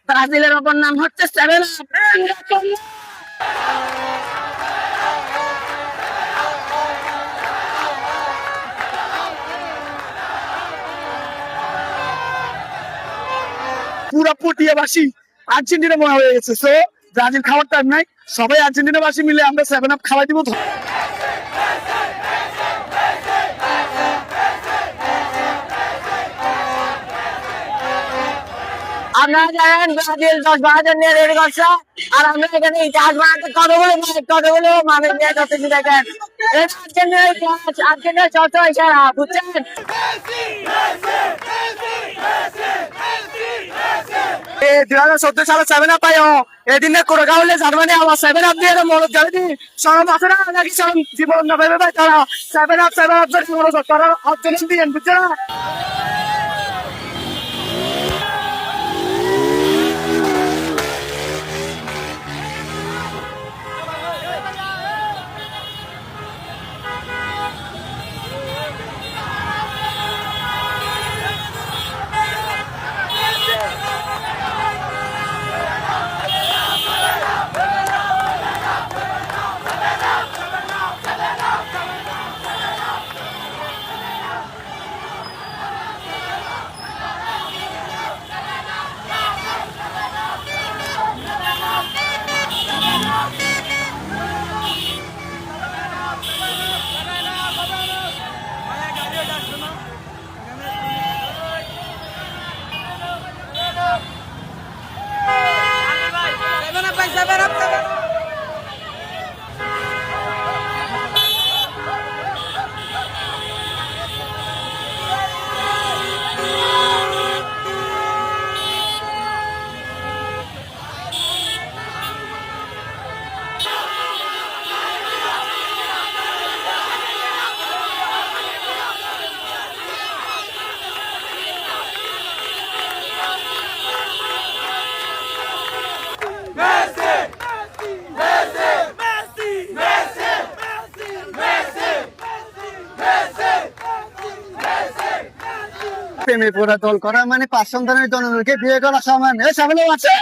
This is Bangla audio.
ব্রাজিলের অপর নাম হচ্ছে সেভেন আপ। পুরো পটিয়াবাসী আর্জেন্টিনা মনে হয়ে গেছে। সো ব্রাজিল খাওয়ার টাইম নাই, সবাই আর্জেন্টিনাবাসী মিলে আমরা 7 আপ খাওয়াই দিব। আপনারা জানেন ব্রাজিল 10-12 জন নিয়ে রেডি করছে, আর আমরা এখানে ইতিহাস বানাতে কতগুলো মানুষ নিয়ে করতেছি। দেখেন আর্জেন্টিনার চর্চা ইশারা, বুঝছেন? 2014 সালে 7 আপ পাইও এদিনে করে গাউলে জার্মানি আমার 7 আপ দিয়ে মরদ গাড়ি সরম আছে না নাকি সরম জীবন না ভেবে ভাই তারা 7 আপ ধরে মরদ তারা অর্জন দিয়ে বুঝছে না। প্রেমে পুরা দল করা মানে 5 সন্তানের জনগণকে বিয়ে করা সমান। সামনে আছে